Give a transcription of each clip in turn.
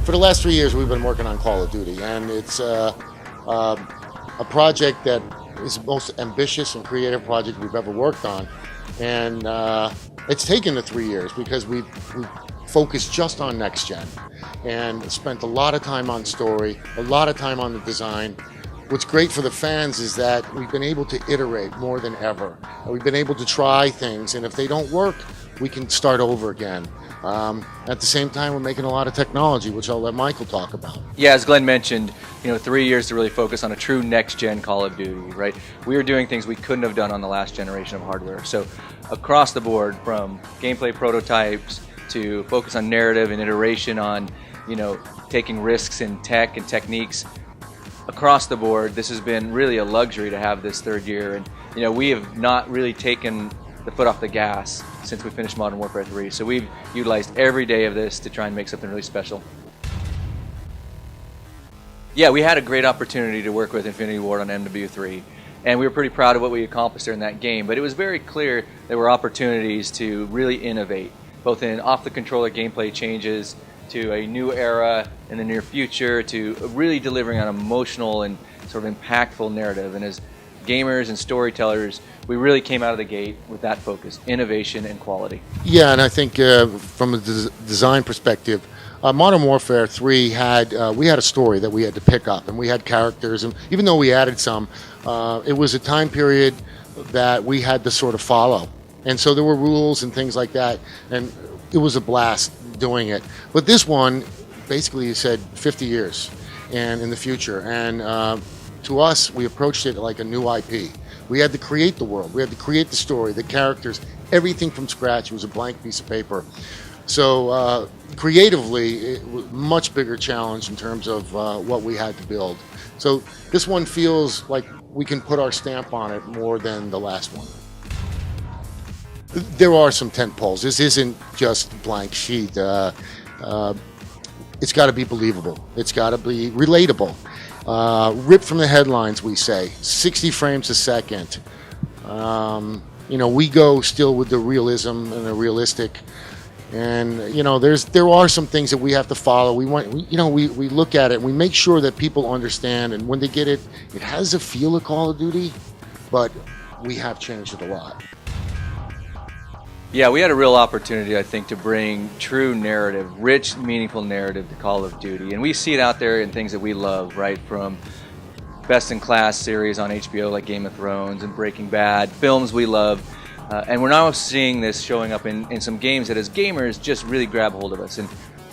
For the last 3 years, we've been working on Call of Duty, and it's a project that is the most ambitious and creative project we've ever worked on. And it's taken the 3 years because we've focused just on next gen and spent a lot of time on story, a lot of time on the design. What's great for the fans is that we've been able to iterate more than ever. We've been able to try things, and if they don't work, we can start over again. At the same time, we're making a lot of technology, which I'll let Michael talk about. Yeah, as Glenn mentioned, 3 years to really focus on a true next-gen Call of Duty, right? We were doing things we couldn't have done on the last generation of hardware. So across the board, from gameplay prototypes to focus on narrative and iteration on, taking risks in tech and techniques, across the board, this has been really a luxury to have this third year. And, we have not really taken the foot off the gas since we finished Modern Warfare 3. So we've utilized every day of this to try and make something really special. Yeah, we had a great opportunity to work with Infinity Ward on MW3, and we were pretty proud of what we accomplished during that game, but it was very clear there were opportunities to really innovate, both in off-the-controller gameplay changes, to a new era in the near future, to really delivering an emotional and sort of impactful narrative. And as gamers and storytellers, we really came out of the gate with that focus, innovation and quality. Yeah, and I think from a design perspective, Modern Warfare 3 we had a story that we had to pick up, and we had characters, and even though we added some, it was a time period that we had to sort of follow. And so there were rules and things like that, and it was a blast doing it. But this one, basically, you said 50 years and in the future. And to us, we approached it like a new IP. We had to create the world. We had to create the story, the characters, everything from scratch. It was a blank piece of paper. So creatively, it was a much bigger challenge in terms of what we had to build. So this one feels like we can put our stamp on it more than the last one. There are some tent poles. This isn't just a blank sheet. It's got to be believable. It's got to be relatable. Ripped from the headlines, we say. 60 frames a second. We go still with the realism and the realistic. And there are some things that we have to follow. We look at it and we make sure that people understand. And when they get it, it has a feel of Call of Duty, but we have changed it a lot. Yeah, we had a real opportunity, I think, to bring true narrative, rich, meaningful narrative to Call of Duty. And we see it out there in things that we love, right? From best-in-class series on HBO like Game of Thrones and Breaking Bad, films we love. And we're now seeing this showing up in some games that as gamers just really grab hold of us. And,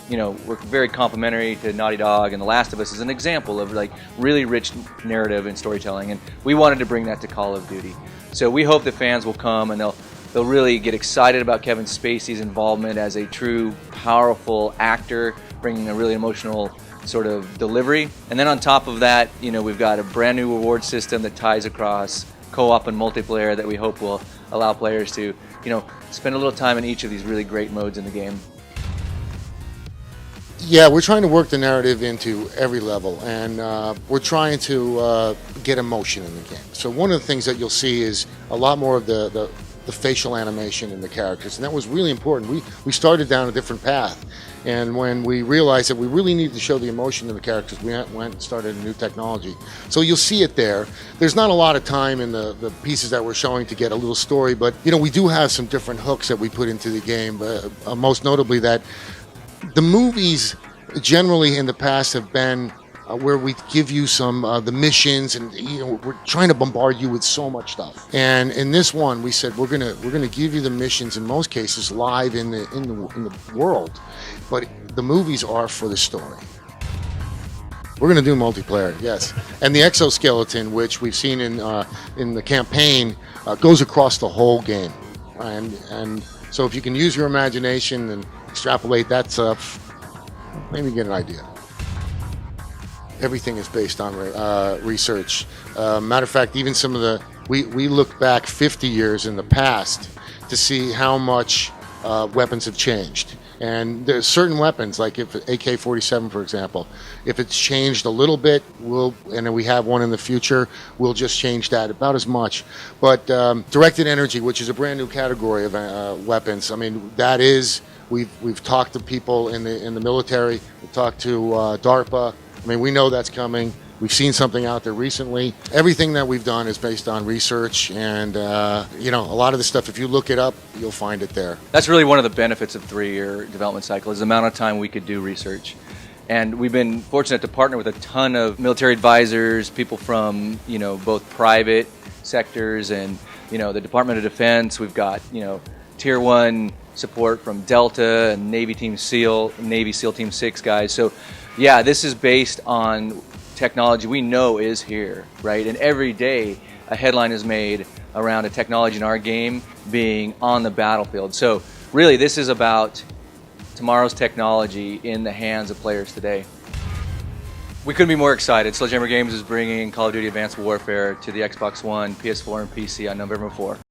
we're very complimentary to Naughty Dog, and The Last of Us is an example of like really rich narrative and storytelling. And we wanted to bring that to Call of Duty. So we hope that fans will come and they'll really get excited about Kevin Spacey's involvement as a true, powerful actor, bringing a really emotional sort of delivery. And then on top of that, we've got a brand new reward system that ties across co-op and multiplayer that we hope will allow players to, spend a little time in each of these really great modes in the game. Yeah, we're trying to work the narrative into every level, and we're trying to get emotion in the game. So one of the things that you'll see is a lot more of the facial animation in the characters, and that was really important. We started down a different path, and when we realized that we really needed to show the emotion in the characters, we went and started a new technology. So you'll see it there. There's not a lot of time in the pieces that we're showing to get a little story, but we do have some different hooks that we put into the game, most notably that the movies generally in the past have been where we give you some the missions, and we're trying to bombard you with so much stuff. And in this one, we said we're gonna give you the missions in most cases live in the world, but the movies are for the story. We're gonna do multiplayer, yes. And the exoskeleton, which we've seen in the campaign, goes across the whole game. And so if you can use your imagination and extrapolate that stuff, maybe get an idea. Everything is based on research. Matter of fact, even some of we look back 50 years in the past to see how much weapons have changed. And there's certain weapons, like if AK-47, for example, if it's changed a little bit, and we have one in the future, we'll just change that about as much. But directed energy, which is a brand new category of weapons, I mean, that is We've talked to people in the military. We've talked to DARPA. I mean, we know that's coming. We've seen something out there recently. Everything that we've done is based on research, and you know, a lot of the stuff, if you look it up, you'll find it there. That's really one of the benefits of 3-year development cycle, is the amount of time we could do research. And we've been fortunate to partner with a ton of military advisors, people from, you know, both private sectors and, you know, the Department of Defense. We've got, you know, Tier 1 support from Delta and Navy SEAL Team 6 guys. So yeah, this is based on technology we know is here, right? And every day a headline is made around a technology in our game being on the battlefield. So really, this is about tomorrow's technology in the hands of players today. We couldn't be more excited. Sledgehammer Games is bringing Call of Duty Advanced Warfare to the Xbox One, PS4, and PC on November 4.